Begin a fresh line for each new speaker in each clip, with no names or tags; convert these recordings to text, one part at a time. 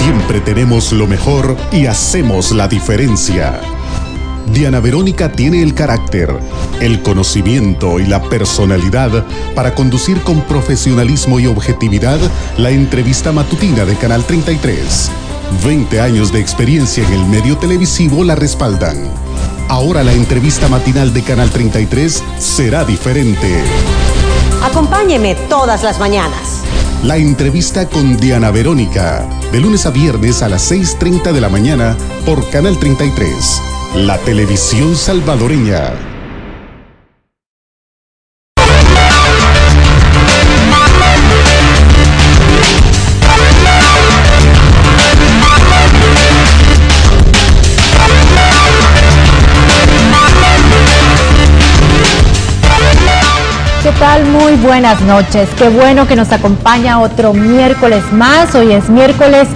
Siempre tenemos lo mejor y hacemos la diferencia. Diana Verónica tiene el carácter, el conocimiento y la personalidad para conducir con profesionalismo y objetividad la entrevista matutina de Canal 33. 20 años de experiencia en el medio televisivo la respaldan. Ahora la entrevista matinal de Canal 33 será diferente.
Acompáñeme todas las mañanas.
La entrevista con Diana Verónica, de lunes a viernes a las 6:30 de la mañana por Canal 33, la televisión salvadoreña.
¿Qué tal? Muy buenas noches. Qué bueno que nos acompaña otro miércoles más. Hoy es miércoles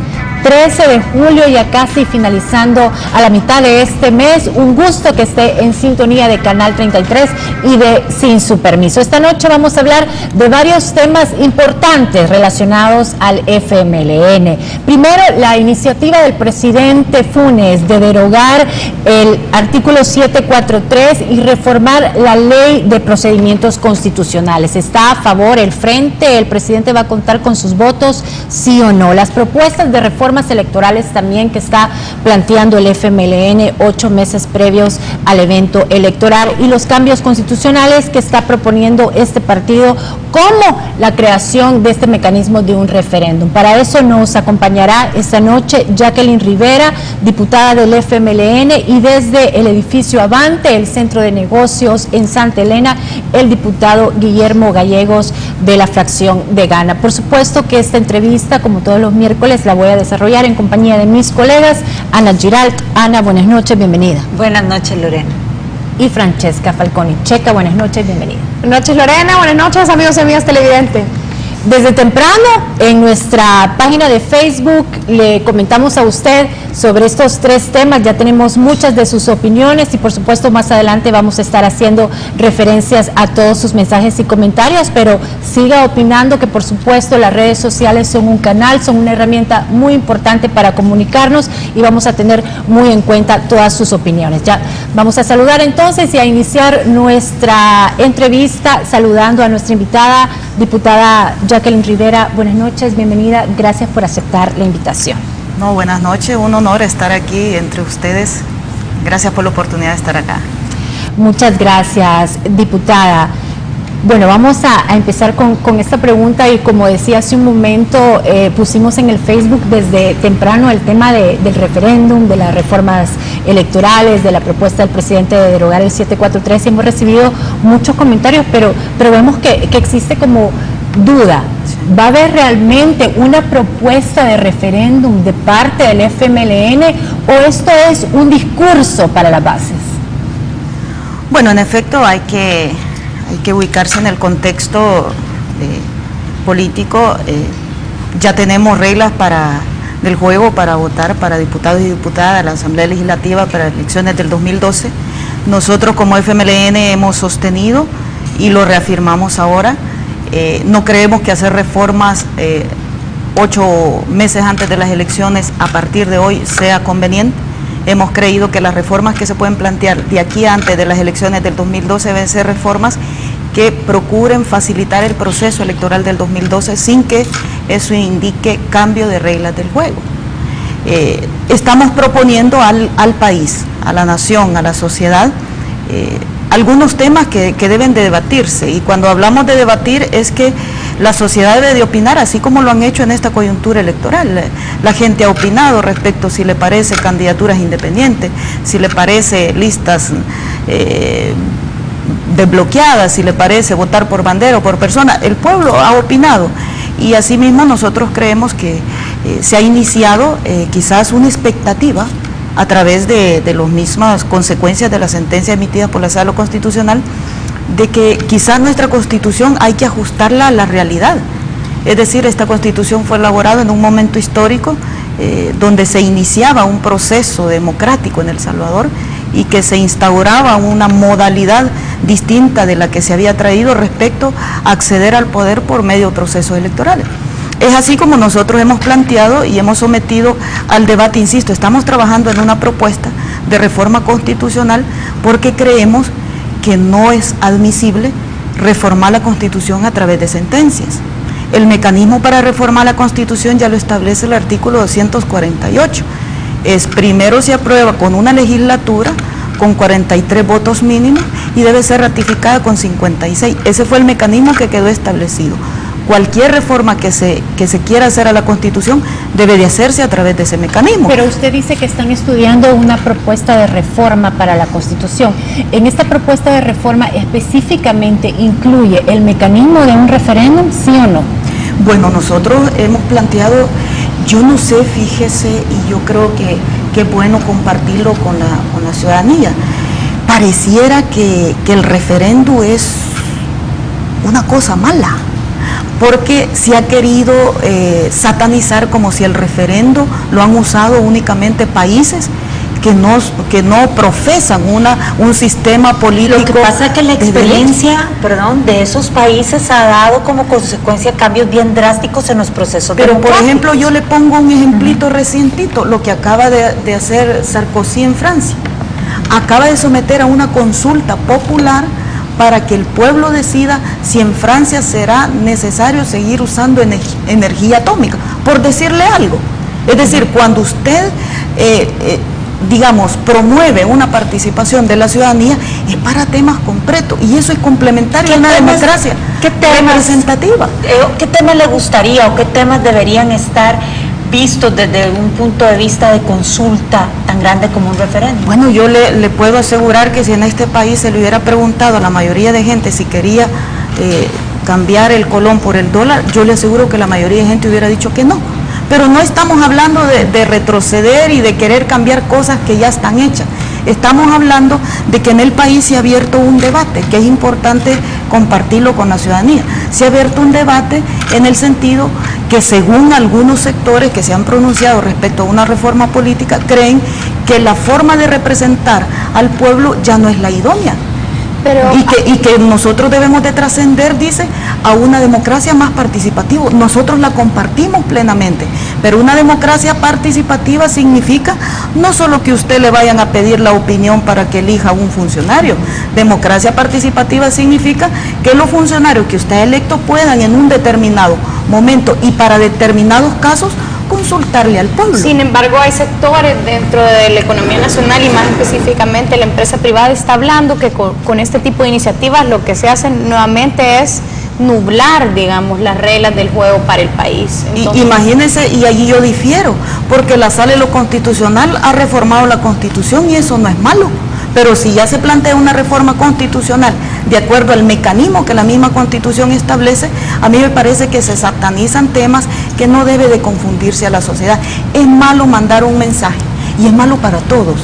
13 de julio, ya casi finalizando a la mitad de este mes. Un gusto que esté en sintonía de Canal 33 y de Sin Su Permiso. Esta noche vamos a hablar de varios temas importantes relacionados al FMLN. Primero, la iniciativa del presidente Funes de derogar el artículo 743 y reformar la ley de procedimientos constitucionales. ¿Está a favor el frente? ¿El presidente va a contar con sus votos? ¿Sí o no? Las propuestas de reformas electorales también que está planteando el FMLN 8 meses previos al evento electoral y los cambios constitucionales que está proponiendo este partido, como la creación de este mecanismo de un referéndum. Para eso nos acompañará esta noche Jacqueline Rivera, diputada del FMLN, y desde el edificio Avante, el Centro de Negocios en Santa Elena, el diputado Guillermo Gallegos de la fracción de Gana. Por supuesto que esta entrevista, como todos los miércoles, la voy a desarrollar en compañía de mis colegas. Ana Giralt. Ana, buenas noches, bienvenida.
Buenas noches, Lorena.
Y Francesca Falconi. Checa, buenas noches, bienvenida.
Buenas noches, Lorena. Buenas noches, amigos y amigas televidentes.
Desde temprano en nuestra página de Facebook le comentamos a usted sobre estos tres temas. Ya tenemos muchas de sus opiniones y por supuesto más adelante vamos a estar haciendo referencias a todos sus mensajes y comentarios, pero siga opinando, que por supuesto las redes sociales son un canal, son una herramienta muy importante para comunicarnos y vamos a tener muy en cuenta todas sus opiniones. Ya vamos a saludar entonces y a iniciar nuestra entrevista saludando a nuestra invitada, diputada Jacqueline Rivera. Buenas noches, bienvenida, gracias por aceptar la invitación.
No, buenas noches, un honor estar aquí entre ustedes. Gracias por la oportunidad de estar acá.
Muchas gracias, diputada. Bueno, vamos a empezar con esta pregunta y como decía hace un momento, pusimos en el Facebook desde temprano el tema del referéndum, de las reformas electorales, de la propuesta del presidente de derogar el 743 y hemos recibido muchos comentarios, pero vemos que existe como duda. ¿Va a haber realmente una propuesta de referéndum de parte del FMLN o esto es un discurso para las bases?
Bueno, en efecto hay que ubicarse en el contexto político. Ya tenemos reglas del juego para votar para diputados y diputadas a la Asamblea Legislativa para las elecciones del 2012. Nosotros como FMLN hemos sostenido y lo reafirmamos ahora. No creemos que hacer reformas 8 meses antes de las elecciones a partir de hoy sea conveniente. Hemos creído que las reformas que se pueden plantear de aquí antes de las elecciones del 2012 deben ser reformas que procuren facilitar el proceso electoral del 2012 sin que eso indique cambio de reglas del juego. Estamos proponiendo al país, a la nación, a la sociedad, algunos temas que deben de debatirse, y cuando hablamos de debatir es que la sociedad debe de opinar, así como lo han hecho en esta coyuntura electoral. La gente ha opinado respecto si le parece candidaturas independientes, si le parece listas desbloqueadas, si le parece votar por bandera o por persona. El pueblo ha opinado y asimismo nosotros creemos que se ha iniciado quizás una expectativa a través de las mismas consecuencias de la sentencia emitida por la Sala Constitucional, de que quizás nuestra Constitución hay que ajustarla a la realidad. Es decir, esta Constitución fue elaborada en un momento histórico donde se iniciaba un proceso democrático en El Salvador y que se instauraba una modalidad distinta de la que se había traído respecto a acceder al poder por medio de procesos electorales. Es así como nosotros hemos planteado y hemos sometido al debate, insisto, estamos trabajando en una propuesta de reforma constitucional porque creemos que no es admisible reformar la Constitución a través de sentencias. El mecanismo para reformar la Constitución ya lo establece el artículo 248. Primero se aprueba con una legislatura con 43 votos mínimos y debe ser ratificada con 56. Ese fue el mecanismo que quedó establecido. Cualquier reforma que se quiera hacer a la Constitución debe de hacerse a través de ese mecanismo.
Pero usted dice que están estudiando una propuesta de reforma para la Constitución. ¿En esta propuesta de reforma específicamente incluye el mecanismo de un referéndum, sí o no?
Bueno, nosotros hemos planteado, yo no sé, fíjese, y yo creo que es bueno compartirlo con la ciudadanía. Pareciera que el referéndum es una cosa mala, porque se ha querido satanizar como si el referendo lo han usado únicamente países que no profesan un sistema político.
Lo que pasa es que la experiencia, de esos países ha dado como consecuencia cambios bien drásticos en los procesos democráticos.
Por ejemplo, yo le pongo un ejemplito recientito, lo que acaba de hacer Sarkozy en Francia. Acaba de someter a una consulta popular para que el pueblo decida si en Francia será necesario seguir usando energía atómica, por decirle algo. Es decir, cuando usted, promueve una participación de la ciudadanía, es para temas concretos, y eso es complementario a una democracia representativa.
¿Qué temas le gustaría o qué temas deberían estar vistos desde un punto de vista de consulta tan grande como un referéndum?
Bueno, yo le puedo asegurar que si en este país se le hubiera preguntado a la mayoría de gente si quería cambiar el colón por el dólar, yo le aseguro que la mayoría de gente hubiera dicho que no. Pero no estamos hablando de retroceder y de querer cambiar cosas que ya están hechas. Estamos hablando de que en el país se ha abierto un debate, que es importante compartirlo con la ciudadanía. Se ha abierto un debate en el sentido que, según algunos sectores que se han pronunciado respecto a una reforma política, creen que la forma de representar al pueblo ya no es la idónea. Y que nosotros debemos de trascender, dice, a una democracia más participativa. Nosotros la compartimos plenamente, pero una democracia participativa significa no solo que usted le vayan a pedir la opinión para que elija a un funcionario. Democracia participativa significa que los funcionarios que usted ha electo puedan en un determinado momento y para determinados casos consultarle al pueblo.
Sin embargo, hay sectores dentro de la economía nacional y más específicamente la empresa privada está hablando que con este tipo de iniciativas lo que se hace nuevamente es nublar, digamos, las reglas del juego para el país. Entonces,
imagínense, y allí yo difiero, porque la Sala de lo Constitucional ha reformado la Constitución y eso no es malo. Pero si ya se plantea una reforma constitucional de acuerdo al mecanismo que la misma Constitución establece, a mí me parece que se satanizan temas que no debe de confundirse a la sociedad. Es malo mandar un mensaje y es malo para todos.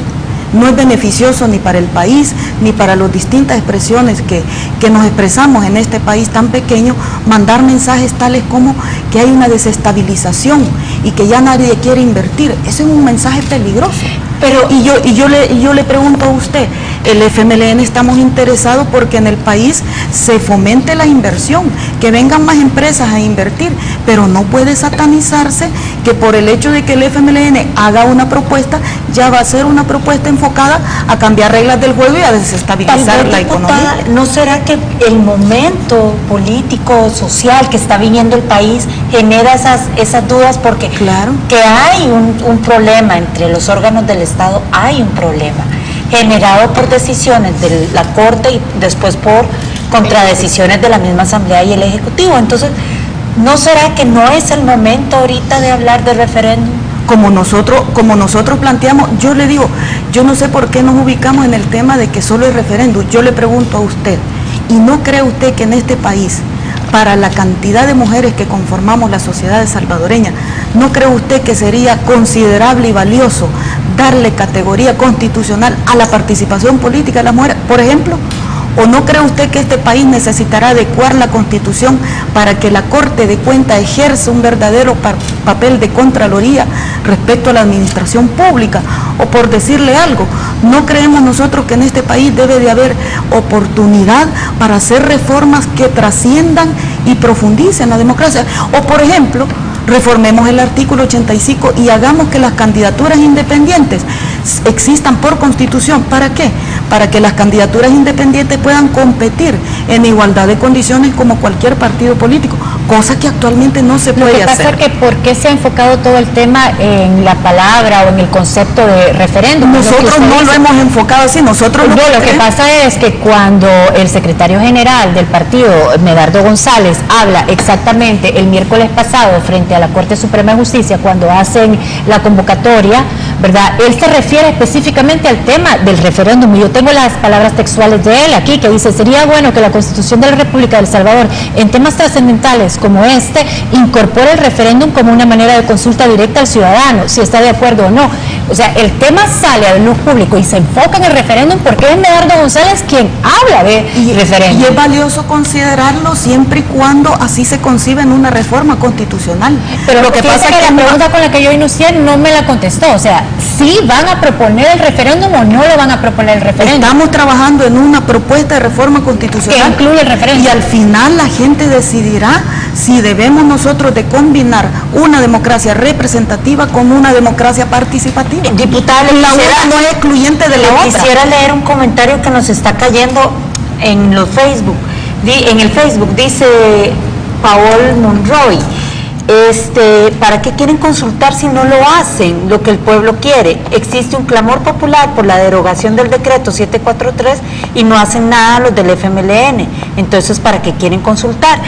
No es beneficioso ni para el país, ni para las distintas expresiones que nos expresamos en este país tan pequeño, mandar mensajes tales como que hay una desestabilización y que ya nadie quiere invertir. Ese es un mensaje peligroso. Pero yo le pregunto a usted, el FMLN estamos interesados porque en el país se fomente la inversión, que vengan más empresas a invertir, pero no puede satanizarse que por el hecho de que el FMLN haga una propuesta, ya va a ser una propuesta enfocada a cambiar reglas del juego y a desestabilizar la economía.
¿No será que el momento político, social que está viviendo el país genera esas dudas? Porque
claro
que hay un problema entre los órganos del Estado, hay un problema generado por decisiones de la Corte y después por contradecisiones de la misma Asamblea y el Ejecutivo. Entonces, ¿no será que no es el momento ahorita de hablar de referéndum?
Como nosotros planteamos, yo le digo, yo no sé por qué nos ubicamos en el tema de que solo es referéndum. Yo le pregunto a usted, ¿y no cree usted que en este país, para la cantidad de mujeres que conformamos la sociedad salvadoreña, no cree usted que sería considerable y valioso darle categoría constitucional a la participación política de las mujeres, por ejemplo? ¿O no cree usted que este país necesitará adecuar la Constitución para que la Corte de Cuentas ejerza un verdadero papel de contraloría respecto a la administración pública? O por decirle algo, ¿no creemos nosotros que en este país debe de haber oportunidad para hacer reformas que trasciendan y profundicen la democracia? O por ejemplo, reformemos el artículo 85 y hagamos que las candidaturas independientes existan por constitución. ¿Para qué? Para que las candidaturas independientes puedan competir en igualdad de condiciones como cualquier partido político, cosa que actualmente no se puede hacer.
Lo que pasa es que ¿por qué se ha enfocado todo el tema en la palabra o en el concepto de referéndum?
Nosotros no lo hemos enfocado así, nosotros
lo que pasa es que cuando el secretario general del partido, Medardo González, habla exactamente el miércoles pasado frente a la Corte Suprema de Justicia, cuando hacen la convocatoria, ¿verdad? Él se refiere específicamente al tema del referéndum, y yo tengo las palabras textuales de él aquí, que dice: sería bueno que la Constitución de la República de El Salvador, en temas trascendentales como este, incorpore el referéndum como una manera de consulta directa al ciudadano, si está de acuerdo o no. O sea, el tema sale a la luz público y se enfoca en el referéndum porque es Medardo González quien habla de referéndum.
Y es valioso considerarlo siempre y cuando así se concibe en una reforma constitucional.
Pero lo que pasa es que la pregunta con la que yo inicié no me la contestó. O sea, ¿sí van a proponer el referéndum o no lo van a proponer el referéndum?
Estamos trabajando en una propuesta de reforma constitucional
que incluye el referéndum.
Y al final la gente decidirá si debemos nosotros de combinar una democracia representativa con una democracia participativa.
Diputada,
la una no es excluyente de la otra.
Quisiera leer un comentario que nos está cayendo en los Facebook. En el Facebook dice Paul Monroy: ¿para qué quieren consultar si no lo hacen lo que el pueblo quiere? Existe un clamor popular por la derogación del decreto 743 y no hacen nada los del FMLN. Entonces, ¿para qué quieren consultar?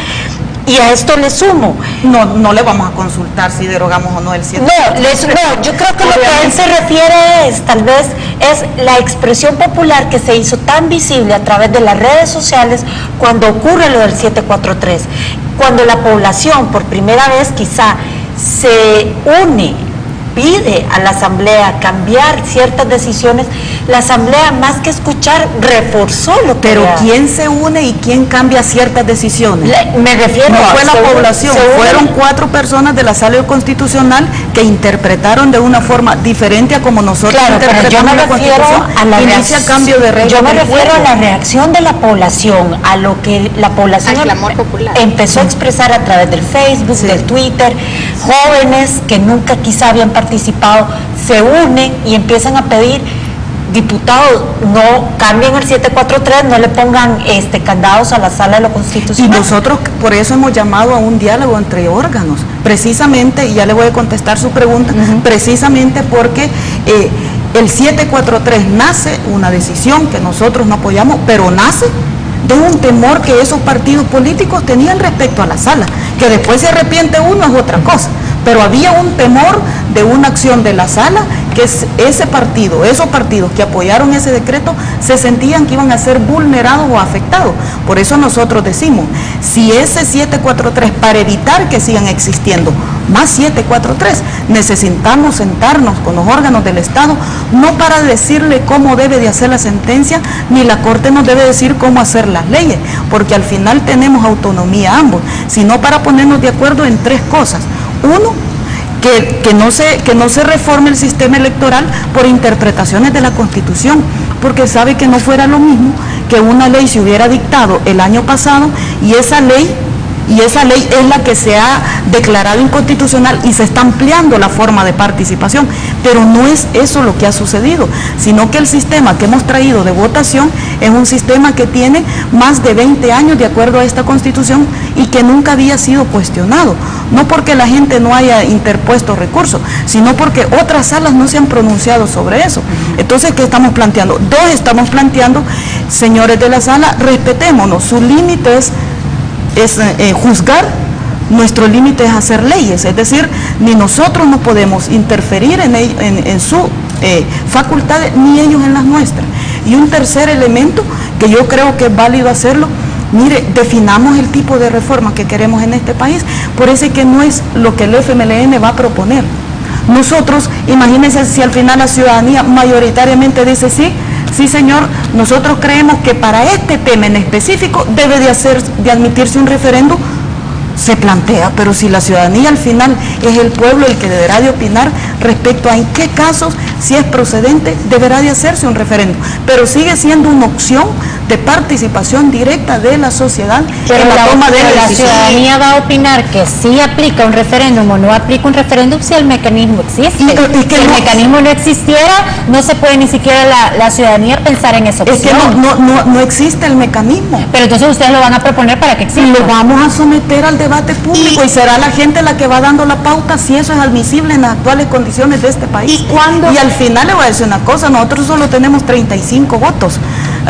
Y a esto le sumo.
No le vamos a consultar si derogamos o no el 743.
No, yo creo que lo que él se refiere es, tal vez, es la expresión popular que se hizo tan visible a través de las redes sociales cuando ocurre lo del 743. Cuando la población por primera vez quizá se une, pide a la Asamblea cambiar ciertas decisiones, la Asamblea, más que escuchar, reforzó lo que
Pero
era.
¿quién se une y quién cambia ciertas decisiones?
Me refiero
no
a...
fue la población, fueron 4 personas de la Sala Constitucional que interpretaron de una forma diferente a como nosotros interpretamos la Constitución. Inicia cambio de reglas.
Yo me refiero a la reacción de la población, a lo que la población empezó a expresar a través del Facebook, del Twitter. Jóvenes que nunca quizá habían participado se unen y empiezan a pedir: diputados, no cambien el 743, no le pongan candados a la Sala de lo Constitucional.
Y nosotros por eso hemos llamado a un diálogo entre órganos, precisamente, y ya le voy a contestar su pregunta, precisamente porque el 743 nace, una decisión que nosotros no apoyamos, pero nace de un temor que esos partidos políticos tenían respecto a la Sala, que después se arrepiente uno es otra cosa, pero había un temor de una acción de la Sala, que esos partidos que apoyaron ese decreto se sentían que iban a ser vulnerados o afectados. Por eso nosotros decimos, si ese 743, para evitar que sigan existiendo más 743, necesitamos sentarnos con los órganos del Estado, no para decirle cómo debe de hacer la sentencia, ni la Corte nos debe decir cómo hacer las leyes, porque al final tenemos autonomía ambos, sino para ponernos de acuerdo en 3 cosas. Uno, que no se reforme el sistema electoral por interpretaciones de la Constitución, porque sabe que no fuera lo mismo que una ley se hubiera dictado el año pasado y esa ley es la que se ha declarado inconstitucional y se está ampliando la forma de participación, pero no es eso lo que ha sucedido, sino que el sistema que hemos traído de votación es un sistema que tiene más de 20 años de acuerdo a esta Constitución y que nunca había sido cuestionado, no porque la gente no haya interpuesto recursos, sino porque otras salas no se han pronunciado sobre eso. Entonces, ¿qué estamos planteando? Estamos planteando, señores de la Sala, respetémonos, su límite es juzgar, nuestro límite es hacer leyes, es decir, ni nosotros no podemos interferir en sus facultades, ni ellos en las nuestras. Y un tercer elemento que yo creo que es válido hacerlo, mire, definamos el tipo de reforma que queremos en este país, por eso es que no es lo que el FMLN va a proponer. Nosotros, imagínense si al final la ciudadanía mayoritariamente dice sí señor, nosotros creemos que para este tema en específico debe de admitirse un referéndum, se plantea, pero si la ciudadanía al final es el pueblo el que deberá de opinar respecto a en qué casos si es procedente, deberá de hacerse un referéndum, pero sigue siendo una opción de participación directa de la sociedad
pero
en la toma de
la
decisiones.
ciudadanía va a opinar que sí aplica un referéndum o no aplica un referéndum si el mecanismo existe.
Y que
si el
no,
mecanismo no existiera, no se puede ni siquiera la ciudadanía pensar en esa opción.
es que no existe el mecanismo.
Pero entonces ustedes lo van a proponer para que exista.
Lo vamos a someter al debate público y será la gente la que va dando la pauta si eso es admisible en las actuales condiciones de este país. Y al final le voy a decir una cosa, nosotros solo tenemos 35 votos.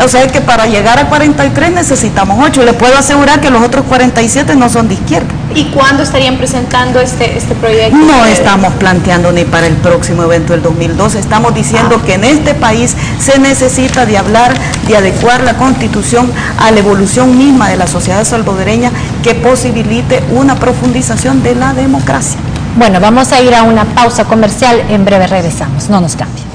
O sea que para llegar a 43 necesitamos 8. Le puedo asegurar que los otros 47 no son de izquierda.
¿Y cuándo estarían presentando este proyecto?
No estamos planteando ni para el próximo evento del 2012, estamos diciendo que en este país se necesita de hablar, de adecuar la Constitución a la evolución misma de la sociedad salvadoreña que posibilite una profundización de la democracia.
Bueno, vamos a ir a una pausa comercial, en breve regresamos, no nos cambien.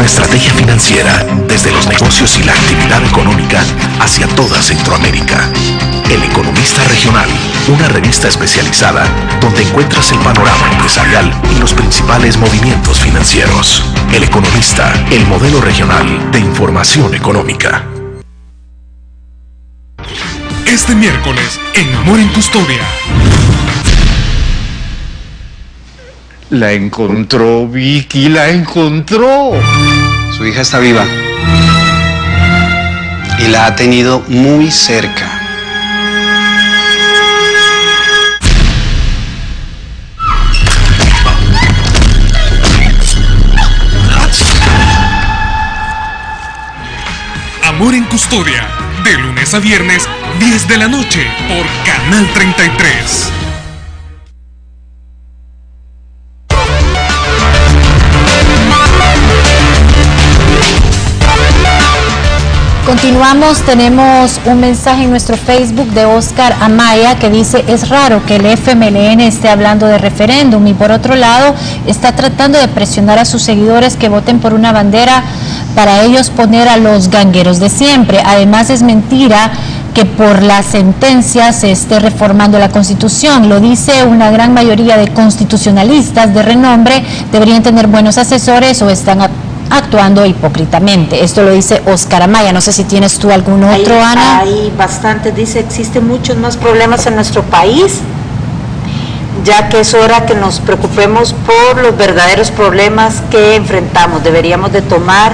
Estrategia financiera desde los negocios y la actividad económica hacia toda Centroamérica. El Economista Regional, una revista especializada donde encuentras el panorama empresarial y los principales movimientos financieros. El Economista, el modelo regional de información económica.
Este miércoles, en Amor en Custodia.
La encontró, Vicky, la encontró.
Su hija está viva y la ha tenido muy cerca.
Amor en Custodia, de lunes a viernes, 10 de la noche, por Canal 33.
Continuamos, tenemos un mensaje en nuestro Facebook de Oscar Amaya que dice: es raro que el FMLN esté hablando de referéndum y por otro lado está tratando de presionar a sus seguidores que voten por una bandera para ellos poner a los gangueros de siempre. Además es mentira que por la sentencia se esté reformando la Constitución. Lo dice una gran mayoría de constitucionalistas de renombre, deberían tener buenos asesores o están actuando hipócritamente. Esto lo dice Oscar Amaya. No sé si tienes tú algún otro, Ana.
Hay bastantes. Dice, existen muchos más problemas en nuestro país, ya que es hora que nos preocupemos por los verdaderos problemas que enfrentamos. Deberíamos de tomar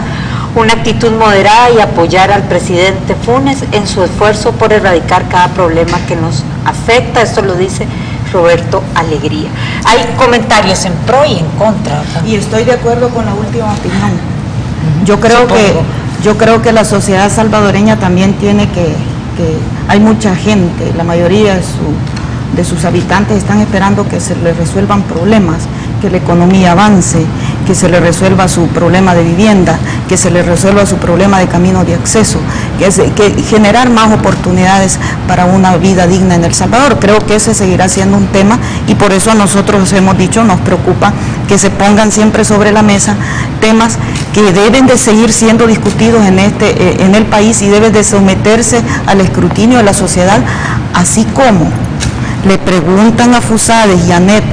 una actitud moderada y apoyar al presidente Funes en su esfuerzo por erradicar cada problema que nos afecta. Esto lo dice Roberto Alegría. Hay comentarios en pro y en contra, ¿verdad?
Y estoy de acuerdo con la última opinión. Yo creo que la sociedad salvadoreña también tiene que hay mucha gente, la mayoría de sus habitantes están esperando que se les resuelvan problemas, que la economía avance, que se le resuelva su problema de vivienda, que se le resuelva su problema de camino de acceso, que generar más oportunidades para una vida digna en El Salvador. Creo que ese seguirá siendo un tema y por eso nosotros hemos dicho, nos preocupa que se pongan siempre sobre la mesa temas que deben de seguir siendo discutidos en el país y deben de someterse al escrutinio de la sociedad, así como le preguntan a Fusades y a Anet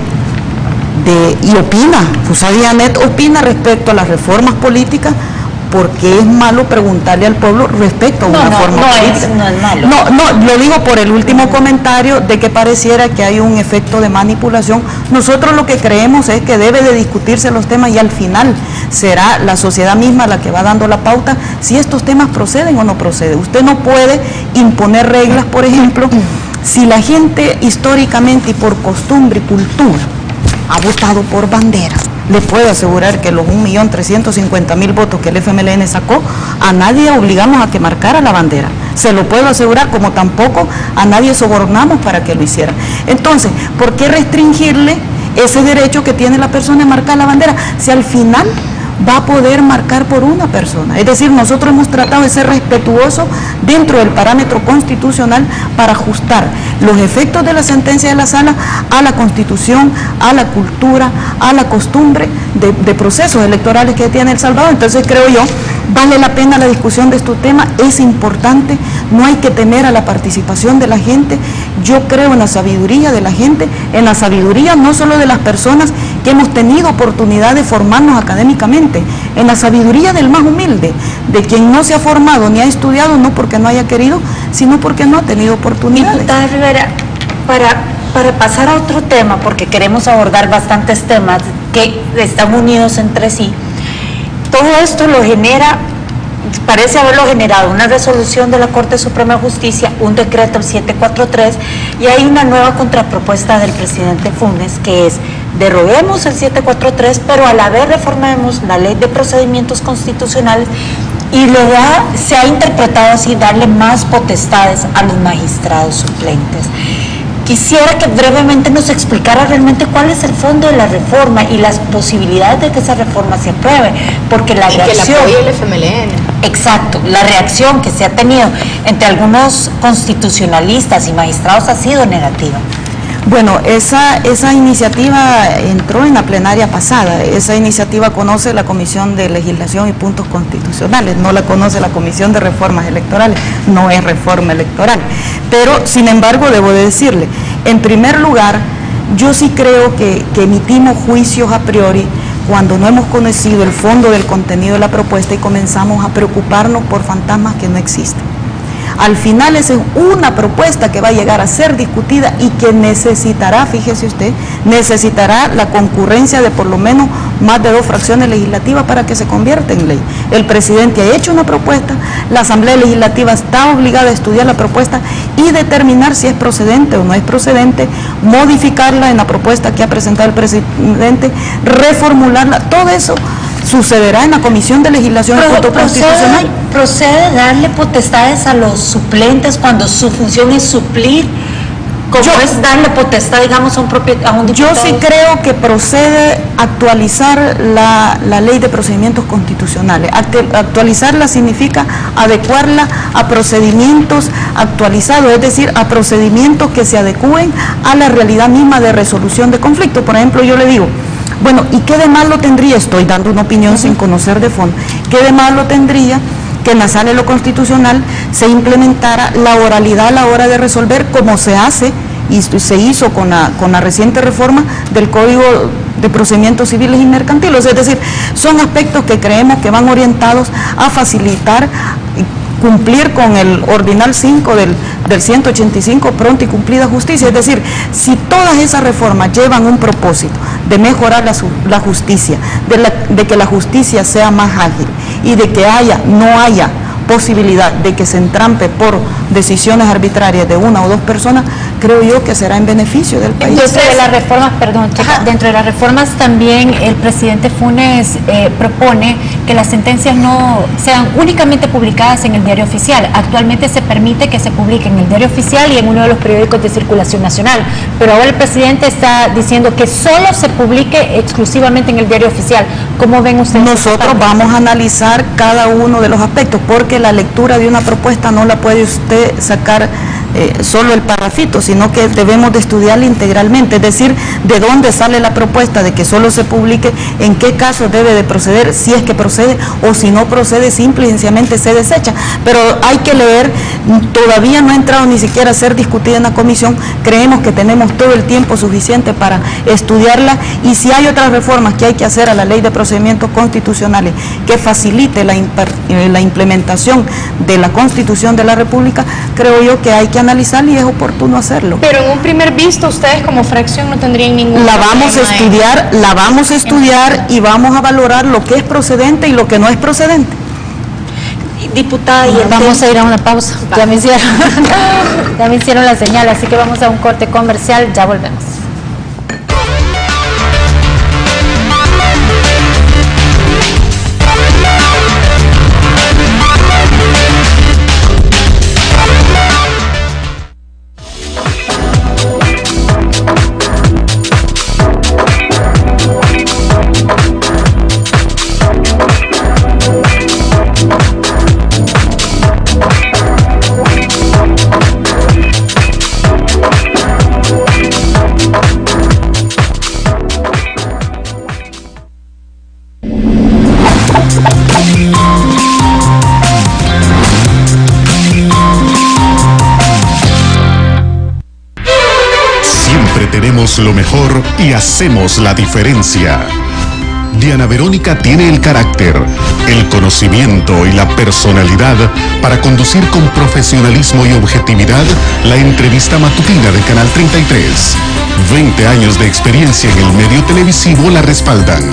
y opina, Fusades y Anet opina respecto a las reformas políticas, porque es malo preguntarle al pueblo respecto a una reforma política.
No es malo.
No, lo digo por el último comentario de que pareciera que hay un efecto de manipulación. Nosotros lo que creemos es que debe de discutirse los temas y al final será la sociedad misma la que va dando la pauta si estos temas proceden o no proceden. Usted no puede imponer reglas, por ejemplo, si la gente históricamente y por costumbre y cultura ha votado por bandera. Le puedo asegurar que los 1.350.000 votos que el FMLN sacó, a nadie obligamos a que marcara la bandera. Se lo puedo asegurar, como tampoco a nadie sobornamos para que lo hiciera. Entonces, ¿por qué restringirle ese derecho que tiene la persona de marcar la bandera? Si al final va a poder marcar por una persona. Es decir, nosotros hemos tratado de ser respetuosos dentro del parámetro constitucional para ajustar los efectos de la sentencia de la sala a la Constitución, a la cultura, a la costumbre de procesos electorales que tiene El Salvador. Entonces creo yo, vale la pena la discusión de este tema, es importante, no hay que temer a la participación de la gente. Yo creo en la sabiduría de la gente, en la sabiduría no solo de las personas que hemos tenido oportunidad de formarnos académicamente, en la sabiduría del más humilde, de quien no se ha formado ni ha estudiado, no porque no haya querido, sino porque no ha tenido oportunidades.
Diputada Rivera, para pasar a otro tema, porque queremos abordar bastantes temas que están unidos entre sí, todo esto lo genera, parece haberlo generado una resolución de la Corte Suprema de Justicia, un decreto, el 743, y hay una nueva contrapropuesta del presidente Funes, que es: deroguemos el 743, pero a la vez reformemos la Ley de Procedimientos Constitucionales, y se ha interpretado así, darle más potestades a los magistrados suplentes. Quisiera que brevemente nos explicara realmente cuál es el fondo de la reforma y las posibilidades de que esa reforma se apruebe, porque la reacción...
que la apoye el FMLN.
Exacto, la reacción que se ha tenido entre algunos constitucionalistas y magistrados ha sido negativa.
Bueno, esa iniciativa entró en la plenaria pasada. Esa iniciativa conoce la Comisión de Legislación y Puntos Constitucionales, no la conoce la Comisión de Reformas Electorales, no es reforma electoral. Pero, sin embargo, debo de decirle, en primer lugar, yo sí creo que emitimos juicios a priori cuando no hemos conocido el fondo del contenido de la propuesta y comenzamos a preocuparnos por fantasmas que no existen. Al final esa es una propuesta que va a llegar a ser discutida y que necesitará, fíjese usted, necesitará la concurrencia de por lo menos más de 2 fracciones legislativas para que se convierta en ley. El presidente ha hecho una propuesta, la Asamblea Legislativa está obligada a estudiar la propuesta y determinar si es procedente o no es procedente, modificarla en la propuesta que ha presentado el presidente, reformularla, todo eso sucederá en la Comisión de Legislación y Puntos Constitucionales.
¿Procede darle potestades a los suplentes cuando su función es suplir? ¿Cómo es darle potestad, digamos, a un diputado?
Yo sí creo que procede actualizar la Ley de Procedimientos Constitucionales. Actualizarla significa adecuarla a procedimientos actualizados, es decir, a procedimientos que se adecúen a la realidad misma de resolución de conflictos. Por ejemplo, yo le digo, bueno, ¿y qué de malo tendría? Estoy dando una opinión sin conocer de fondo. ¿Qué de malo tendría que en la sala de lo constitucional se implementara la oralidad a la hora de resolver, como se hace y se hizo con la reciente reforma del Código de Procedimientos Civiles y Mercantiles? Es decir, son aspectos que creemos que van orientados a facilitar cumplir con el ordinal 5 del 185, pronta y cumplida justicia. Es decir, si todas esas reformas llevan un propósito de mejorar la justicia, de que la justicia sea más ágil y de que no haya posibilidad de que se entrampe por decisiones arbitrarias de una o dos personas, creo yo que será en beneficio del país.
Dentro de las reformas, perdón, Checa, dentro de las reformas también el presidente Funes propone que las sentencias no sean únicamente publicadas en el diario oficial. Actualmente se permite que se publique en el diario oficial y en uno de los periódicos de circulación nacional, pero ahora el presidente está diciendo que solo se publique exclusivamente en el diario oficial. ¿Cómo ven ustedes?
Nosotros vamos a analizar cada uno de los aspectos, porque la lectura de una propuesta no la puede usted sacar solo el parrafito, sino que debemos de estudiarla integralmente, es decir, de dónde sale la propuesta de que solo se publique, en qué caso debe de proceder, si es que procede, o si no procede, simple y sencillamente se desecha. Pero hay que leer, todavía no ha entrado ni siquiera a ser discutida en la comisión, creemos que tenemos todo el tiempo suficiente para estudiarla, y si hay otras reformas que hay que hacer a la Ley de Procedimientos Constitucionales que facilite la implementación de la Constitución de la República, creo yo que hay que analizar y es oportuno hacerlo.
Pero en un primer visto ustedes como fracción no tendrían ningún
la vamos a estudiar y vamos a valorar lo que es procedente y lo que no es procedente.
Diputada,
vamos a ir a una pausa. Ya me hicieron la señal, así que vamos a un corte comercial, ya volvemos.
Tenemos lo mejor y hacemos la diferencia. Diana Verónica tiene el carácter, el conocimiento y la personalidad para conducir con profesionalismo y objetividad la entrevista matutina de Canal 33. 20 años de experiencia en el medio televisivo la respaldan.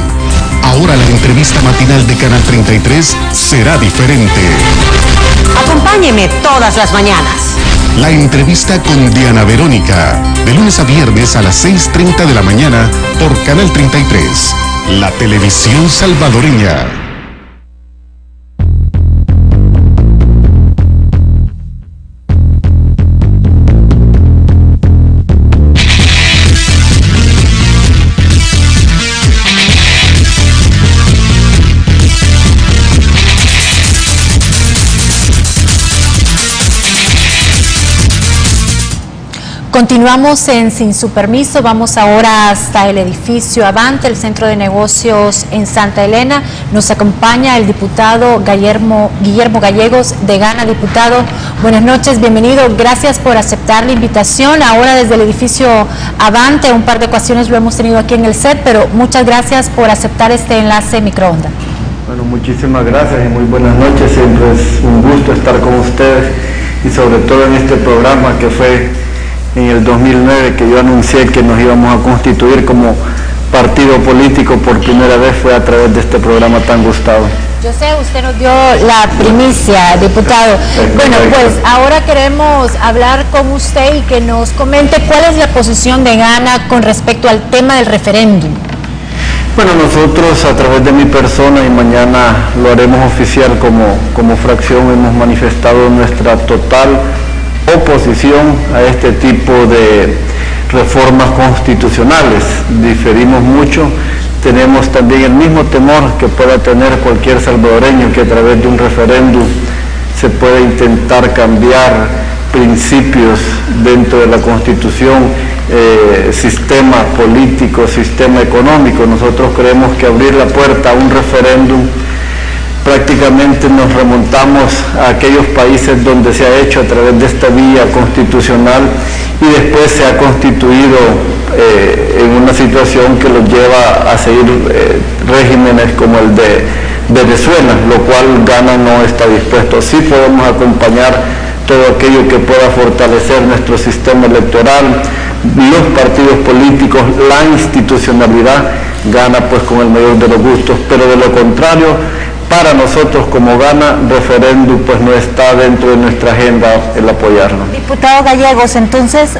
Ahora la entrevista matinal de Canal 33 será diferente.
Acompáñeme todas las mañanas.
La entrevista con Diana Verónica, de lunes a viernes a las 6:30 de la mañana por Canal 33. La televisión salvadoreña.
Continuamos en Sin Su Permiso, vamos ahora hasta el edificio Avante, el Centro de Negocios en Santa Elena. Nos acompaña el diputado Guillermo Gallegos de Gana. Diputado, buenas noches, bienvenido, gracias por aceptar la invitación. Ahora desde el edificio Avante, un par de ocasiones lo hemos tenido aquí en el set, pero muchas gracias por aceptar este enlace microondas.
Bueno, muchísimas gracias y muy buenas noches, siempre es un gusto estar con ustedes y sobre todo en este programa que fue en el 2009 que yo anuncié que nos íbamos a constituir como partido político por primera vez, fue a través de este programa tan gustado.
Yo sé, usted nos dio la primicia, diputado. Bueno, pues ahora queremos hablar con usted y que nos comente cuál es la posición de Gana con respecto al tema del referéndum.
Bueno, nosotros a través de mi persona y mañana lo haremos oficial como fracción, hemos manifestado nuestra total oposición a este tipo de reformas constitucionales. Diferimos mucho, tenemos también el mismo temor que pueda tener cualquier salvadoreño, que a través de un referéndum se pueda intentar cambiar principios dentro de la Constitución, sistema político, sistema económico. Nosotros creemos que abrir la puerta a un referéndum, prácticamente nos remontamos a aquellos países donde se ha hecho a través de esta vía constitucional y después se ha constituido en una situación que los lleva a seguir regímenes como el de Venezuela, lo cual Gana no está dispuesto. Sí podemos acompañar todo aquello que pueda fortalecer nuestro sistema electoral, los partidos políticos, la institucionalidad. Gana pues con el mayor de los gustos, pero de lo contrario, para nosotros como Gana, referéndum pues no está dentro de nuestra agenda el apoyarlo.
Diputado Gallegos, entonces,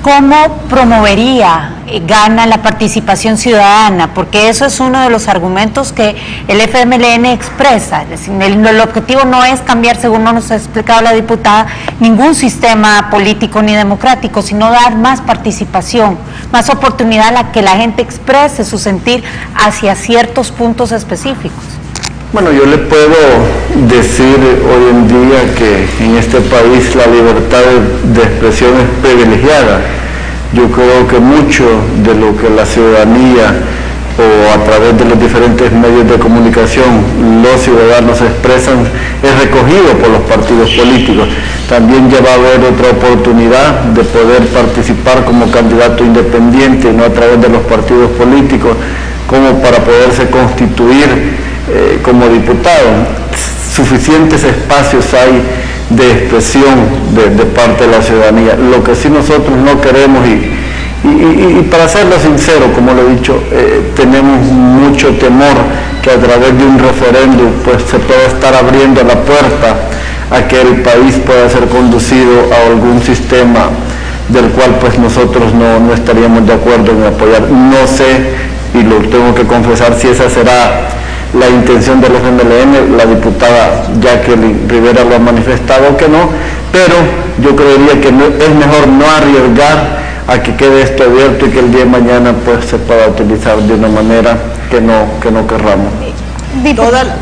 ¿cómo promovería Gana la participación ciudadana? Porque eso es uno de los argumentos que el FMLN expresa. Es decir, el objetivo no es cambiar, según nos ha explicado la diputada, ningún sistema político ni democrático, sino dar más participación, más oportunidad a la que la gente exprese su sentir hacia ciertos puntos específicos.
Bueno, yo le puedo decir hoy en día que en este país la libertad de expresión es privilegiada. Yo creo que mucho de lo que la ciudadanía o a través de los diferentes medios de comunicación los ciudadanos expresan es recogido por los partidos políticos. También ya va a haber otra oportunidad de poder participar como candidato independiente, no a través de los partidos políticos, como para poderse constituir como diputado. Suficientes espacios hay de expresión de parte de la ciudadanía. Lo que sí nosotros no queremos, y para serlo sincero, como lo he dicho, tenemos mucho temor que a través de un referéndum pues se pueda estar abriendo la puerta a que el país pueda ser conducido a algún sistema del cual pues nosotros no estaríamos de acuerdo en apoyar. No sé, y lo tengo que confesar, si esa será la intención del FMLN, la diputada Jacqueline Rivera lo ha manifestado que no, pero yo creería que es mejor no arriesgar a que quede esto abierto y que el día de mañana pues se pueda utilizar de una manera que no querramos.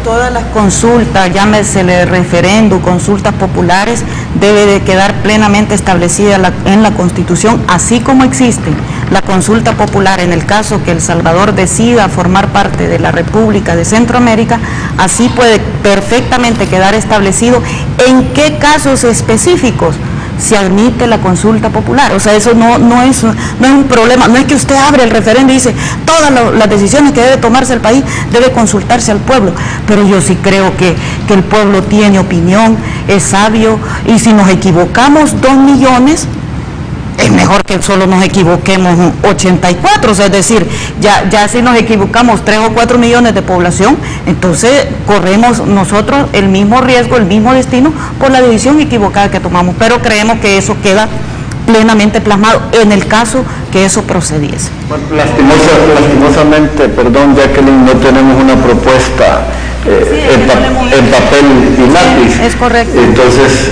Todas las consultas, llámesele referéndum, consultas populares, debe de quedar plenamente establecida en la Constitución, así como existe la consulta popular en el caso que El Salvador decida formar parte de la República de Centroamérica. Así puede perfectamente quedar establecido en qué casos específicos se admite la consulta popular. O sea, eso no es un problema. No es que usted abre el referendo y dice todas las decisiones que debe tomarse el país debe consultarse al pueblo, pero yo sí creo que el pueblo tiene opinión, es sabio, y si nos equivocamos 2 millones, es mejor que solo nos equivoquemos 84, o sea, es decir, ya si nos equivocamos 3 o 4 millones de población, entonces corremos nosotros el mismo riesgo, el mismo destino por la decisión equivocada que tomamos, pero creemos que eso queda plenamente plasmado en el caso que eso procediese.
Bueno, lastimosamente, perdón, Jacqueline, no tenemos una propuesta en papel y lápiz.
Es correcto.
Entonces,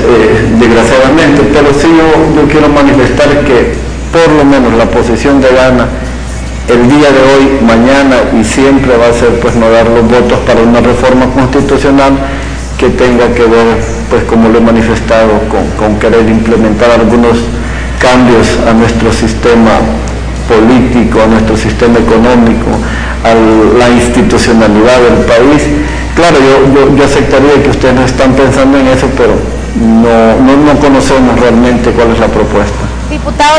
desgraciadamente, pero sí yo quiero manifestar que por lo menos la posición de Gana el día de hoy, mañana y siempre va a ser pues no dar los votos para una reforma constitucional que tenga que ver, pues como lo he manifestado, con querer implementar algunos cambios a nuestro sistema político, a nuestro sistema económico, a la institucionalidad del país. Claro, yo aceptaría que ustedes no están pensando en eso, pero no conocemos realmente cuál es la propuesta.
Diputado,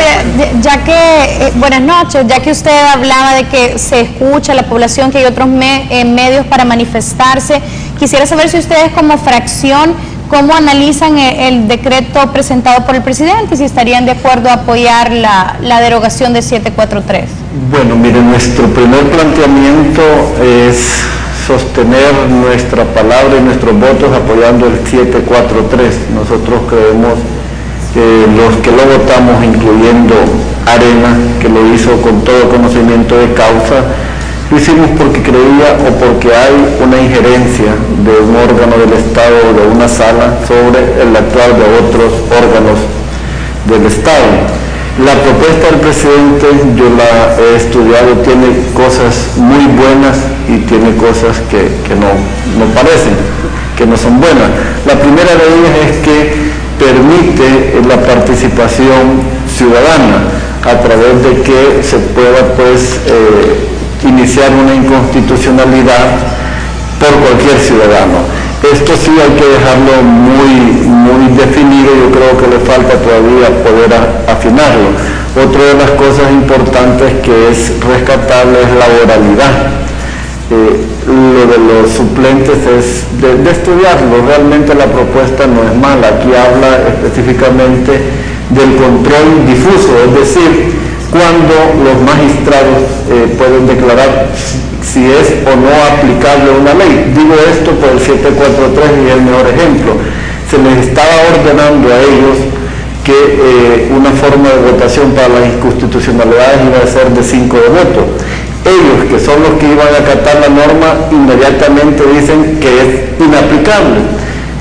ya que, buenas noches, ya que usted hablaba de que se escucha a la población, que hay otros medios para manifestarse, quisiera saber si ustedes como fracción, ¿cómo analizan el decreto presentado por el presidente y si estarían de acuerdo a apoyar la derogación de 743?
Bueno, miren, nuestro primer planteamiento es sostener nuestra palabra y nuestros votos apoyando el 743. Nosotros creemos que los que lo votamos, incluyendo Arena, que lo hizo con todo conocimiento de causa, lo hicimos porque creía o porque hay una injerencia de un órgano del Estado o de una sala sobre el actuar de otros órganos del Estado. La propuesta del presidente, yo la he estudiado, tiene cosas muy buenas y tiene cosas que no parecen, que no son buenas. La primera de ellas es que permite la participación ciudadana a través de que se pueda pues iniciar una inconstitucionalidad por cualquier ciudadano. Esto sí hay que dejarlo muy definido, yo creo que le falta todavía poder afinarlo. Otra de las cosas importantes que es rescatable es la oralidad. Lo de los suplentes es de estudiarlo, realmente la propuesta no es mala, aquí habla específicamente del control difuso, es decir, cuando los magistrados pueden declarar si es o no aplicable una ley. Digo esto por el 743 y es el mejor ejemplo. Se les estaba ordenando a ellos que una forma de votación para las inconstitucionalidades iba a ser de 5 de voto. Ellos, que son los que iban a acatar la norma, inmediatamente dicen que es inaplicable,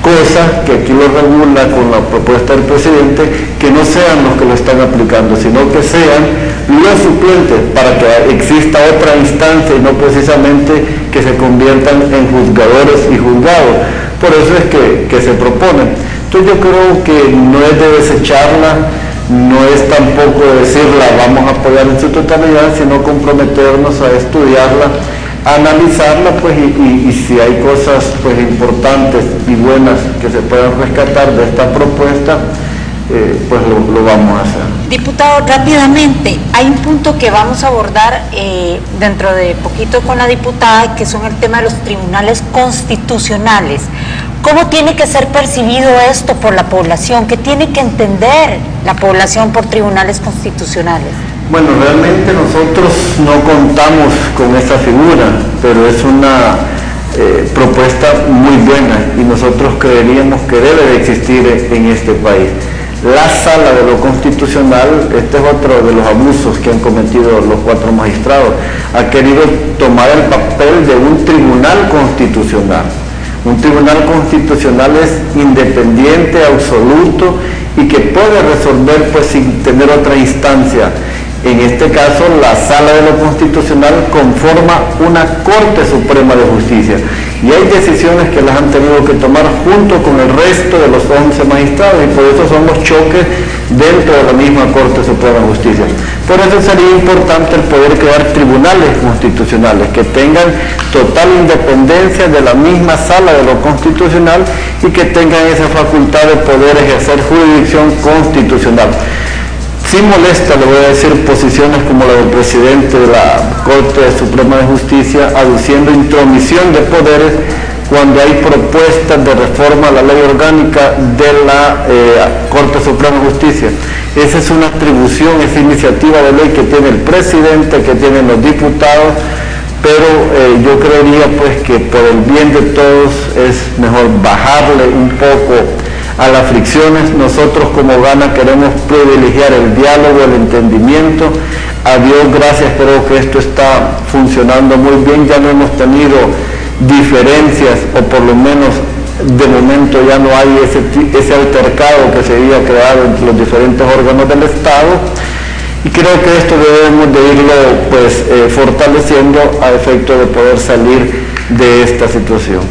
cosa que aquí lo regula con la propuesta del presidente, que no sean los que lo están aplicando, sino que sean los suplentes, para que exista otra instancia y no precisamente que se conviertan en juzgadores y juzgados. Por eso es que se propone. Entonces yo creo que no es de desecharla, no es tampoco decirla vamos a apoyar en su totalidad, sino comprometernos a estudiarla, a analizarla, pues, y si hay cosas pues importantes y buenas que se puedan rescatar de esta propuesta, pues lo vamos a hacer.
Diputado, rápidamente, hay un punto que vamos a abordar dentro de poquito con la diputada, que son el tema de los tribunales constitucionales. ¿Cómo tiene que ser percibido esto por la población? ¿Qué tiene que entender la población por tribunales constitucionales?
Bueno, realmente nosotros no contamos con esa figura, pero es una propuesta muy buena y nosotros creeríamos que debe de existir en este país. La sala de lo constitucional, este es otro de los abusos que han cometido los 4 magistrados, ha querido tomar el papel de un tribunal constitucional. Un tribunal constitucional es independiente, absoluto y que puede resolver pues sin tener otra instancia. En este caso, la Sala de lo Constitucional conforma una Corte Suprema de Justicia y hay decisiones que las han tenido que tomar junto con el resto de los 11 magistrados y por eso son los choques dentro de la misma Corte Suprema de Justicia. Por eso sería importante el poder crear tribunales constitucionales que tengan total independencia de la misma sala de lo constitucional y que tengan esa facultad de poder ejercer jurisdicción constitucional. Sí molesta, le voy a decir, posiciones como la del presidente de la Corte Suprema de Justicia aduciendo intromisión de poderes cuando hay propuestas de reforma a la ley orgánica de la Corte Suprema de Justicia. Esa es una atribución, esa iniciativa de ley que tiene el presidente, que tienen los diputados, pero yo creería pues que por el bien de todos es mejor bajarle un poco a las fricciones. Nosotros como Gana queremos privilegiar el diálogo, el entendimiento. A Dios gracias, creo que esto está funcionando muy bien, ya no hemos tenido diferencias, o por lo menos de momento ya no hay ese altercado que se había creado entre los diferentes órganos del Estado, y creo que esto debemos de irlo pues fortaleciendo a efecto de poder salir de esta situación.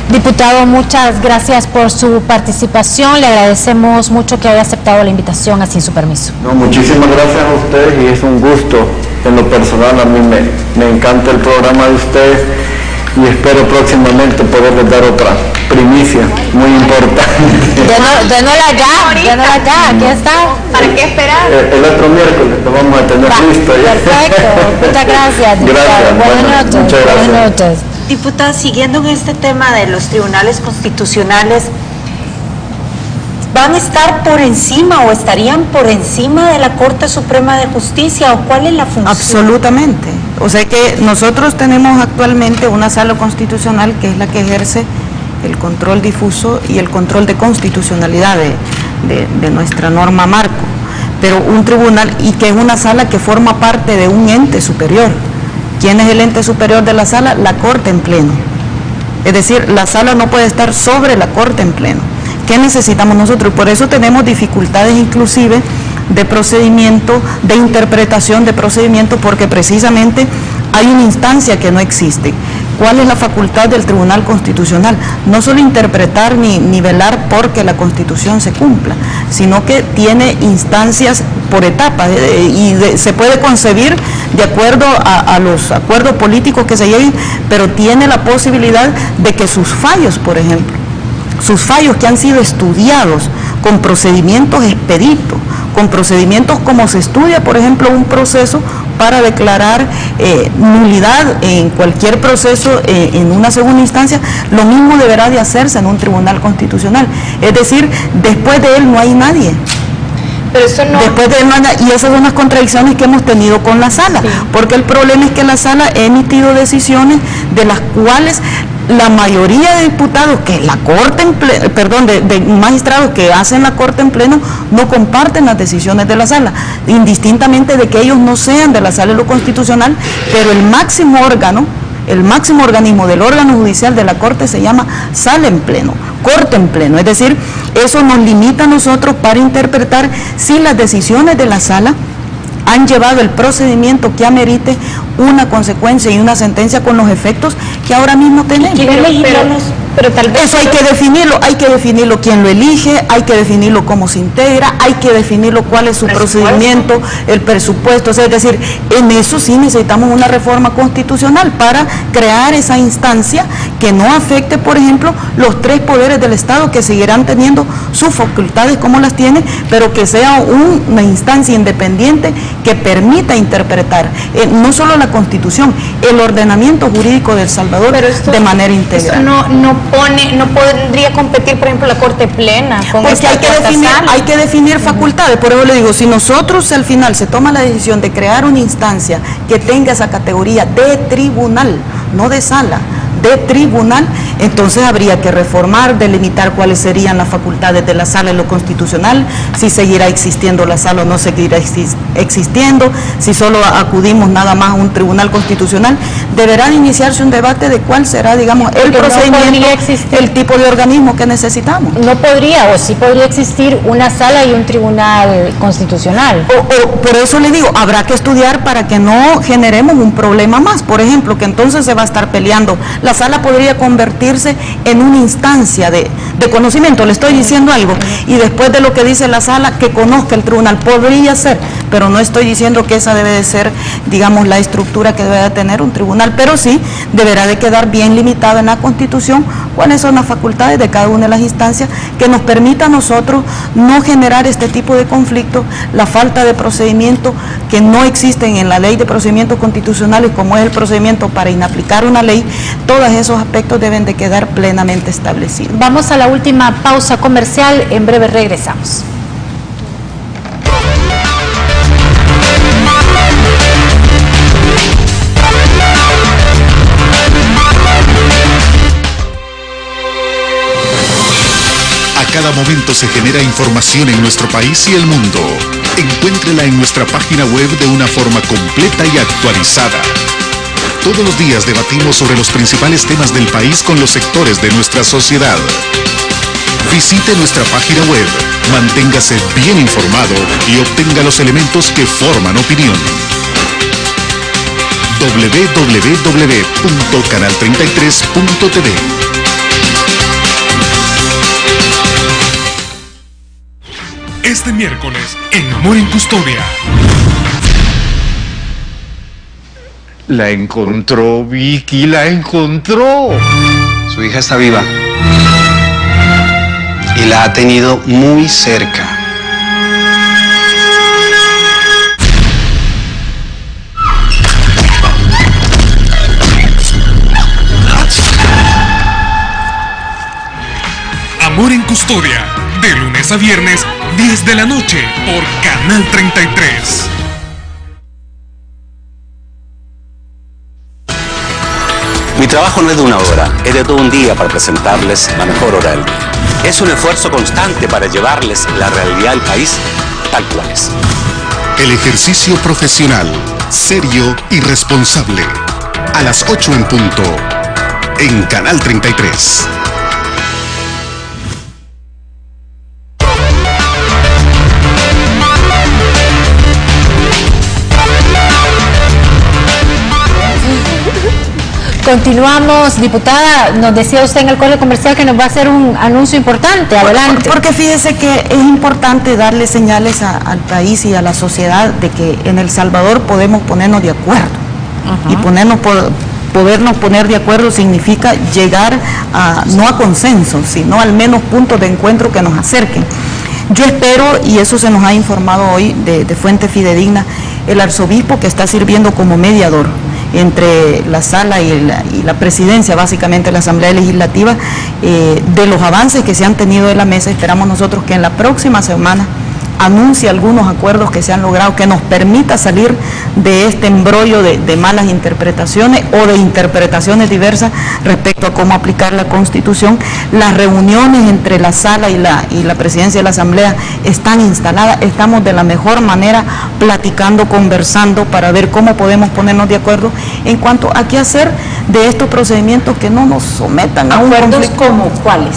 Diputado, muchas gracias por su participación, le agradecemos mucho que haya aceptado la invitación, así su permiso.
No, muchísimas gracias a ustedes y es un gusto en lo personal, a mí me encanta el programa de ustedes y espero próximamente poderles dar otra primicia muy importante.
Dénosla ya, aquí está.
¿Para qué esperar?
El otro miércoles lo vamos a tener listo.
Perfecto, muchas gracias.
Gracias.
Buenas noches.
Muchas gracias.
Buenas noches.
Diputada, siguiendo en este tema de los tribunales constitucionales, ¿van a estar por encima o estarían por encima de la Corte Suprema de Justicia o cuál es la función?
Absolutamente. O sea que nosotros tenemos actualmente una sala constitucional que es la que ejerce el control difuso y el control de constitucionalidad de nuestra norma marco, pero un tribunal, y que es una sala que forma parte de un ente superior. ¿Quién es el ente superior de la sala? La Corte en pleno. Es decir, la sala no puede estar sobre la Corte en pleno. ¿Qué necesitamos nosotros? Por eso tenemos dificultades inclusive de procedimiento, de interpretación de procedimiento, porque precisamente hay una instancia que no existe. ¿Cuál es la facultad del Tribunal Constitucional? No solo interpretar ni velar porque la Constitución se cumpla, sino que tiene instancias por etapas se puede concebir de acuerdo a los acuerdos políticos que se lleguen, pero tiene la posibilidad de que sus fallos, por ejemplo, sus fallos que han sido estudiados con procedimientos expeditos, con procedimientos como se estudia, por ejemplo, un proceso para declarar nulidad en cualquier proceso en una segunda instancia, lo mismo deberá de hacerse en un tribunal constitucional. Es decir, después de él no hay nadie.
Pero eso no...
Después de él no hay nadie, y esas son las contradicciones que hemos tenido con la sala, sí. Porque el problema es que la sala ha emitido decisiones de las cuales la mayoría de diputados que la Corte en pleno, de magistrados que hacen la Corte en pleno no comparten las decisiones de la sala, indistintamente de que ellos no sean de la sala de lo constitucional, pero el máximo órgano, el máximo organismo del órgano judicial de la Corte se llama sala en pleno, Corte en pleno, es decir, eso nos limita a nosotros para interpretar si las decisiones de la sala han llevado el procedimiento que amerite una consecuencia y una sentencia con los efectos que ahora mismo tenemos.
Pero tal vez
eso hay que definirlo quién lo elige, hay que definirlo cómo se integra, hay que definirlo cuál es su procedimiento, el presupuesto, o sea, es decir, en eso sí necesitamos una reforma constitucional para crear esa instancia que no afecte, por ejemplo, los tres poderes del Estado, que seguirán teniendo sus facultades como las tiene, pero que sea una instancia independiente que permita interpretar no solo la Constitución, el ordenamiento jurídico de El Salvador de manera integral.
No podría competir, por ejemplo, la Corte Plena con
porque hay que definir facultades. Por eso le digo, si nosotros al final se toma la decisión de crear una instancia que tenga esa categoría de tribunal, no de sala, de tribunal, entonces habría que reformar, delimitar cuáles serían las facultades de la sala en lo constitucional, si seguirá existiendo la sala o no seguirá existiendo, si solo acudimos nada más a un tribunal constitucional. Deberá iniciarse un debate de cuál será, digamos, el procedimiento, el tipo de organismo que necesitamos.
No podría, o sí podría existir una sala y un tribunal constitucional.
Por eso le digo, habrá que estudiar para que no generemos un problema más, por ejemplo, que entonces se va a estar peleando la sala podría convertirse en una instancia de conocimiento, le estoy diciendo algo, y después de lo que dice la sala, que conozca el tribunal, podría ser, pero no estoy diciendo que esa debe de ser, digamos, la estructura que debe de tener un tribunal, pero sí deberá de quedar bien limitado en la Constitución cuáles son las facultades de cada una de las instancias que nos permita a nosotros no generar este tipo de conflictos, la falta de procedimiento que no existen en la ley de procedimientos constitucionales, como es el procedimiento para inaplicar una ley. Todos esos aspectos deben de quedar plenamente establecidos.
Vamos a la última pausa comercial, en breve regresamos.
A cada momento se genera información en nuestro país y el mundo. Encuéntrela en nuestra página web de una forma completa y actualizada. Todos los días debatimos sobre los principales temas del país con los sectores de nuestra sociedad. Visite nuestra página web, manténgase bien informado y obtenga los elementos que forman opinión. www.canal33.tv.
Este miércoles, en Amor en Custodia.
La encontró, Vicky, la encontró.
Su hija está viva. Y la ha tenido muy cerca.
Amor en Custodia, de lunes a viernes, 10 de la noche, por Canal 33.
Mi trabajo no es de una hora, es de todo un día para presentarles la mejor hora del día. Es un esfuerzo constante para llevarles la realidad del país tal cual es.
El ejercicio profesional, serio y responsable. A las 8 en punto, en Canal 33.
Continuamos, diputada, nos decía usted en el corte comercial que nos va a hacer un anuncio importante, adelante.
Porque fíjese que es importante darle señales al país y a la sociedad de que en El Salvador podemos ponernos de acuerdo. Y podernos poner de acuerdo significa llegar no a consenso, sino al menos puntos de encuentro que nos acerquen. Yo espero, y eso se nos ha informado hoy de fuente fidedigna, el arzobispo que está sirviendo como mediador entre la sala y la presidencia, básicamente la Asamblea Legislativa, de los avances que se han tenido en la mesa. Esperamos nosotros que en la próxima semana anuncie algunos acuerdos que se han logrado, que nos permita salir de este embrollo de malas interpretaciones o de interpretaciones diversas respecto a cómo aplicar la Constitución. Las reuniones entre la sala y la presidencia de la Asamblea están instaladas, estamos de la mejor manera platicando, conversando para ver cómo podemos ponernos de acuerdo en cuanto a qué hacer de estos procedimientos que no nos sometan a un conflicto.
¿Como cuáles?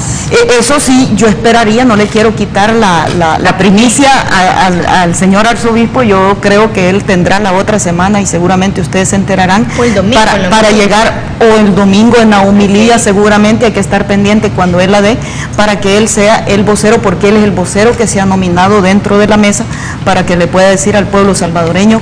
Eso sí, yo esperaría, no le quiero quitar la primicia al señor arzobispo. Yo creo que él tendrá la otra semana y seguramente ustedes se enterarán para llegar, o el domingo en la homilía, seguramente hay que estar pendiente cuando él la dé, para que él sea el vocero, porque él es el vocero que se ha nominado dentro de la mesa, para que le pueda decir al pueblo salvadoreño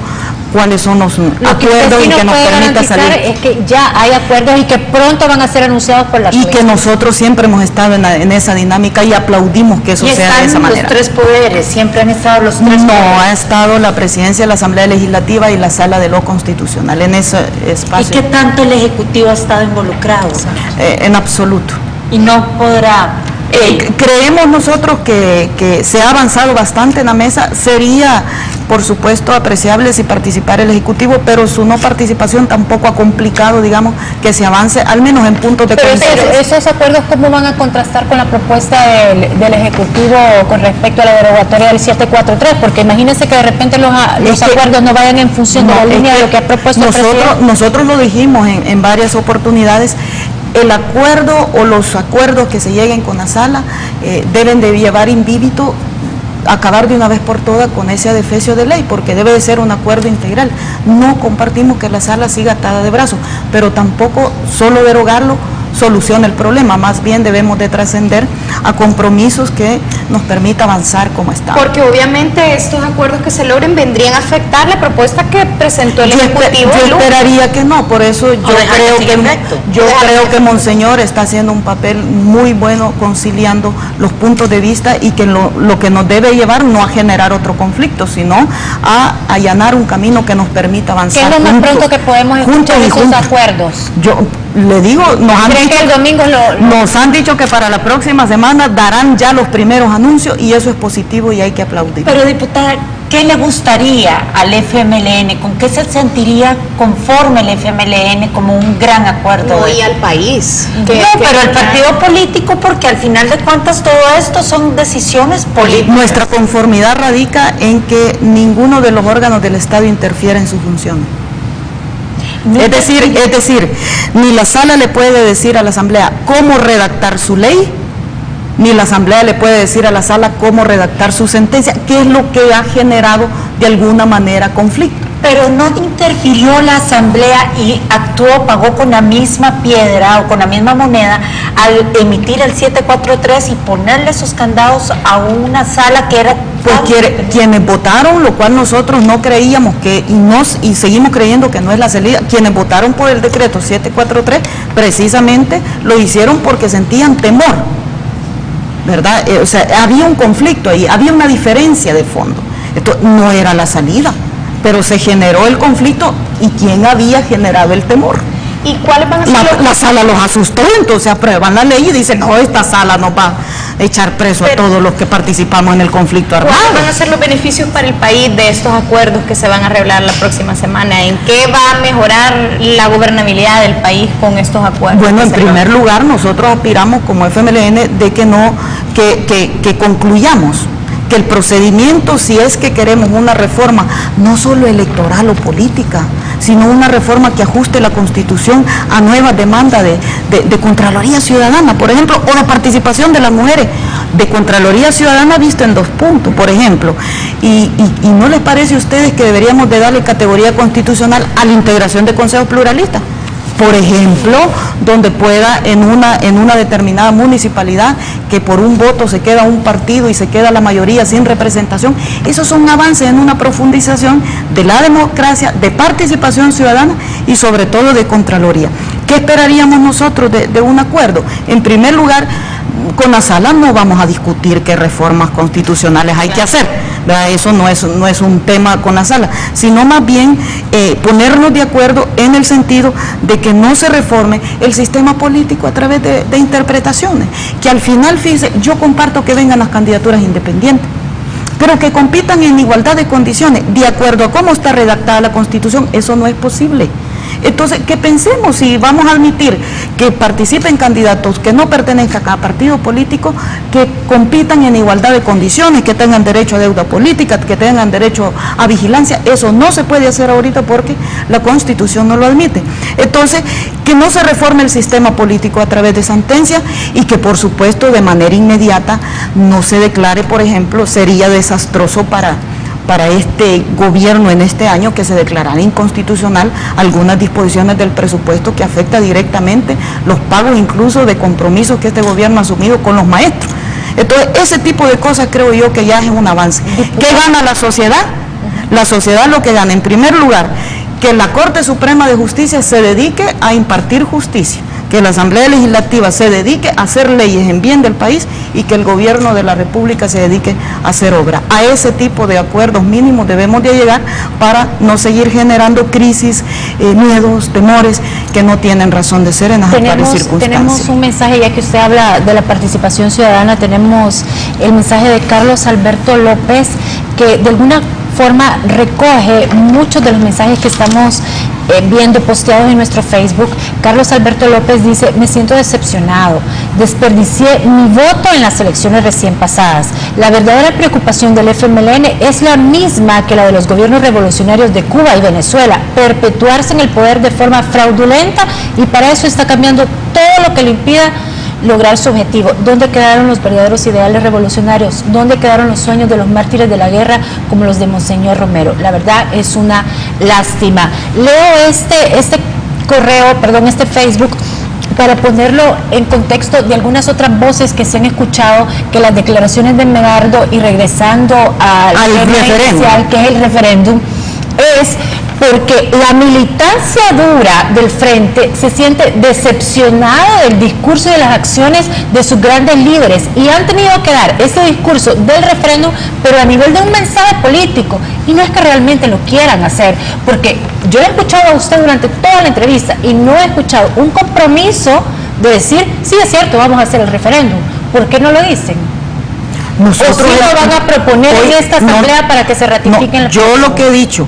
cuáles son los acuerdos y que nos permita salir.
Es que ya hay acuerdos y que pronto van a ser anunciados por la
y que nosotros siempre hemos estado en esa dinámica y aplaudimos que eso sea de esa manera.
Los tres poderes, siempre han estado los tres poderes.
No, ha estado la presidencia de la Asamblea Legislativa y la Sala de lo Constitucional en ese espacio.
¿Y qué tanto el Ejecutivo ha estado involucrado?
En absoluto.
Y no podrá...
creemos nosotros que se ha avanzado bastante en la mesa. Sería, por supuesto, apreciable si participara el Ejecutivo, pero su no participación tampoco ha complicado, digamos, que se avance, al menos en puntos de consenso.
Pero esos acuerdos, ¿cómo van a contrastar con la propuesta del Ejecutivo con respecto a la derogatoria del 743? Porque imagínense que de repente los acuerdos no vayan en función de la línea de lo que ha propuesto el presidente.
Nosotros lo dijimos en varias oportunidades. El acuerdo o los acuerdos que se lleguen con la sala deben de llevar indíbito acabar de una vez por todas con ese adefesio de ley, porque debe de ser un acuerdo integral. No compartimos que la sala siga atada de brazos, pero tampoco solo derogarlo soluciona el problema, más bien debemos de trascender a compromisos que nos permita avanzar como está.
Porque obviamente estos acuerdos que se logren vendrían a afectar la propuesta que presentó el Ejecutivo.
Yo esperaría que no, por eso yo creo que Monseñor está haciendo un papel muy bueno conciliando los puntos de vista y que lo que nos debe llevar no a generar otro conflicto, sino a allanar un camino que nos permita avanzar.
¿Qué es lo más pronto que podemos escuchar esos acuerdos?
Yo le digo, nos han dicho que para la próxima semana darán ya los primeros anuncios y eso es positivo y hay que aplaudir.
Pero diputada, ¿qué le gustaría al FMLN? ¿Con qué se sentiría conforme el FMLN como un gran acuerdo?
No, y al país.
Pero el partido político, porque al final de cuentas todo esto son decisiones políticas.
Nuestra conformidad radica en que ninguno de los órganos del Estado interfiere en su función. Es decir, ni la sala le puede decir a la Asamblea cómo redactar su ley, ni la Asamblea le puede decir a la sala cómo redactar su sentencia, que es lo que ha generado de alguna manera conflicto.
Pero no interfirió la Asamblea y actuó, pagó con la misma piedra o con la misma moneda al emitir el 743 y ponerle esos candados a una sala que era...
Pues quienes votaron, lo cual nosotros no creíamos que, y seguimos creyendo que no es la salida, quienes votaron por el decreto 743, precisamente lo hicieron porque sentían temor, ¿verdad? O sea, había un conflicto ahí, había una diferencia de fondo. Esto no era la salida, pero se generó el conflicto, ¿y quién había generado el temor?
¿Y cuáles van a ser
la sala los asustó, entonces aprueban la ley y dicen, no, esta sala nos va a echar preso a todos los que participamos en el conflicto armado.
¿Cuáles van a ser los beneficios para el país de estos acuerdos que se van a arreglar la próxima semana? ¿En qué va a mejorar la gobernabilidad del país con estos acuerdos?
Bueno, en primer lugar, nosotros aspiramos como FMLN de que concluyamos que el procedimiento, si es que queremos una reforma, no solo electoral o política, sino una reforma que ajuste la Constitución a nuevas demandas de Contraloría Ciudadana, por ejemplo, o la participación de las mujeres, de Contraloría Ciudadana visto en 2 puntos, por ejemplo. ¿Y no les parece a ustedes que deberíamos de darle categoría constitucional a la integración de consejos pluralistas? Por ejemplo, donde pueda en una determinada municipalidad que por un voto se queda un partido y se queda la mayoría sin representación. Esos son avances en una profundización de la democracia, de participación ciudadana y sobre todo de Contraloría. ¿Qué esperaríamos nosotros de un acuerdo? En primer lugar, con la sala no vamos a discutir qué reformas constitucionales hay que hacer, ¿verdad? Eso no es un tema con la sala, sino más bien ponernos de acuerdo en el sentido de que no se reforme el sistema político a través de interpretaciones, que al final, fíjese, yo comparto que vengan las candidaturas independientes, pero que compitan en igualdad de condiciones, de acuerdo a cómo está redactada la Constitución. Eso no es posible. Entonces, que pensemos si vamos a admitir que participen candidatos que no pertenezcan a partidos políticos, que compitan en igualdad de condiciones, que tengan derecho a deuda política, que tengan derecho a vigilancia. Eso no se puede hacer ahorita porque la Constitución no lo admite. Entonces, que no se reforme el sistema político a través de sentencia y que, por supuesto, de manera inmediata no se declare, por ejemplo, sería desastroso para este gobierno en este año que se declarara inconstitucional algunas disposiciones del presupuesto que afecta directamente los pagos incluso de compromisos que este gobierno ha asumido con los maestros. Entonces, ese tipo de cosas creo yo que ya es un avance. ¿Qué gana la sociedad? La sociedad lo que gana, en primer lugar, que la Corte Suprema de Justicia se dedique a impartir justicia, que la Asamblea Legislativa se dedique a hacer leyes en bien del país y que el gobierno de la República se dedique a hacer obra. A ese tipo de acuerdos mínimos debemos de llegar para no seguir generando crisis, miedos, temores que no tienen razón de ser en las actuales circunstancias.
Tenemos un mensaje, ya que usted habla de la participación ciudadana, tenemos el mensaje de Carlos Alberto López, que de alguna forma recoge muchos de los mensajes que estamos viendo posteados en nuestro Facebook. Carlos Alberto López dice: me siento decepcionado, desperdicié mi voto en las elecciones recién pasadas. La verdadera preocupación del FMLN es la misma que la de los gobiernos revolucionarios de Cuba y Venezuela, perpetuarse en el poder de forma fraudulenta, y para eso está cambiando todo lo que le impida lograr su objetivo. ¿Dónde quedaron los verdaderos ideales revolucionarios? ¿Dónde quedaron los sueños de los mártires de la guerra como los de Monseñor Romero? La verdad es una lástima. Leo este Facebook para ponerlo en contexto de algunas otras voces que se han escuchado, que las declaraciones de Medardo, y regresando al tema inicial, que es el referéndum, es porque la militancia dura del Frente se siente decepcionada del discurso y de las acciones de sus grandes líderes, y han tenido que dar ese discurso del referéndum, pero a nivel de un mensaje político, y no es que realmente lo quieran hacer, porque yo he escuchado a usted durante toda la entrevista y no he escuchado un compromiso de decir, sí, es cierto, vamos a hacer el referéndum. ¿Por qué no lo dicen?
Nosotros
¿O sí lo van a proponer en esta asamblea para que se ratifiquen las
Yo lo que he dicho,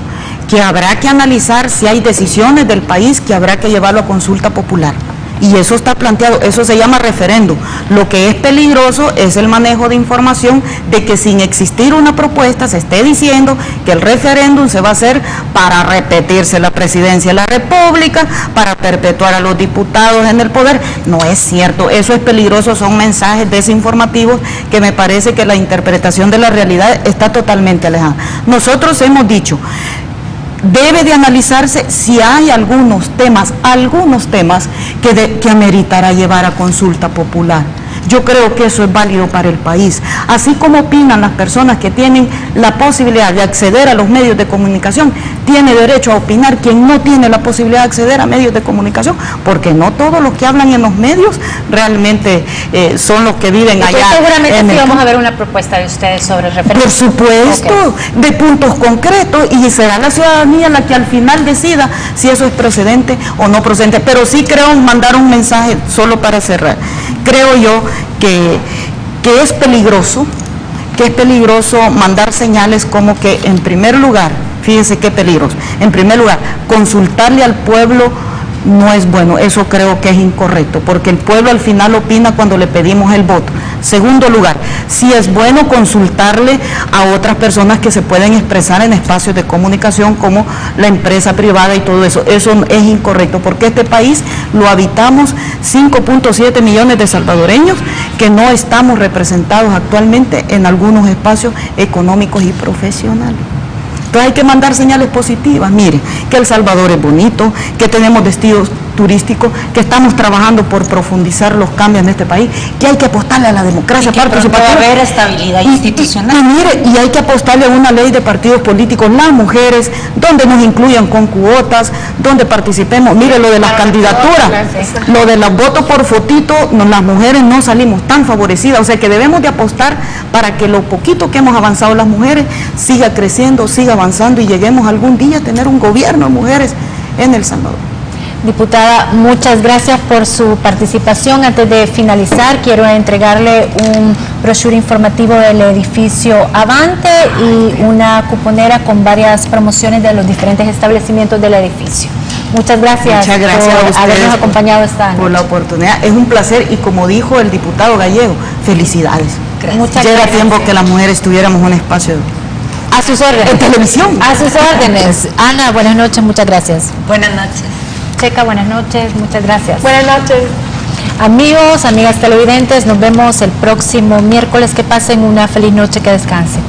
que habrá que analizar si hay decisiones del país que habrá que llevarlo a consulta popular. Y eso está planteado, eso se llama referéndum. Lo que es peligroso es el manejo de información de que sin existir una propuesta se esté diciendo que el referéndum se va a hacer para repetirse la presidencia de la República, para perpetuar a los diputados en el poder. No es cierto, eso es peligroso, son mensajes desinformativos que me parece que la interpretación de la realidad está totalmente alejada. Nosotros hemos dicho, debe de analizarse si hay algunos temas que ameritará llevar a consulta popular. Yo creo que eso es válido para el país. Así como opinan las personas que tienen la posibilidad de acceder a los medios de comunicación, tiene derecho a opinar quien no tiene la posibilidad de acceder a medios de comunicación, porque no todos los que hablan en los medios realmente son los que viven allá.
Seguramente sí vamos a ver una propuesta de ustedes sobre el referéndum.
Por supuesto, de puntos concretos, y será la ciudadanía la que al final decida si eso es procedente o no procedente. Pero sí creo mandar un mensaje, solo para cerrar. Creo yo que es peligroso mandar señales como que, en primer lugar, fíjense qué peligroso, en primer lugar, consultarle al pueblo no es bueno, eso creo que es incorrecto, porque el pueblo al final opina cuando le pedimos el voto. Segundo lugar, sí es bueno consultarle a otras personas que se pueden expresar en espacios de comunicación como la empresa privada y todo eso. Eso es incorrecto, porque este país lo habitamos 5.7 millones de salvadoreños que no estamos representados actualmente en algunos espacios económicos y profesionales. Entonces hay que mandar señales positivas. Mire, que El Salvador es bonito, que tenemos destinos turísticos, que estamos trabajando por profundizar los cambios en este país, que hay que apostarle a la democracia participativa.
Puede haber estabilidad institucional.
Y mire, y hay que apostarle a una ley de partidos políticos, las mujeres, donde nos incluyan con cuotas, donde participemos. Mire, lo de las candidaturas, lo de los votos por fotito, las mujeres no salimos tan favorecidas, o sea que debemos de apostar para que lo poquito que hemos avanzado las mujeres siga creciendo, siga avanzando, y lleguemos algún día a tener un gobierno de mujeres en El Salvador.
Diputada, muchas gracias por su participación. Antes de finalizar, quiero entregarle un brochure informativo del edificio Avante y una cuponera con varias promociones de los diferentes establecimientos del edificio. Muchas gracias,
por
habernos acompañado esta noche.
Por la oportunidad, es un placer, y como dijo el diputado Gallego, felicidades.
Muchas
ya
gracias.
era tiempo que las mujeres tuviéramos un espacio
a sus órdenes.
En televisión.
A sus órdenes. Ana, buenas noches, muchas gracias.
Buenas noches.
Checa, buenas noches, muchas gracias.
Buenas noches.
Amigos, amigas televidentes, nos vemos el próximo miércoles. Que pasen una feliz noche, que descansen.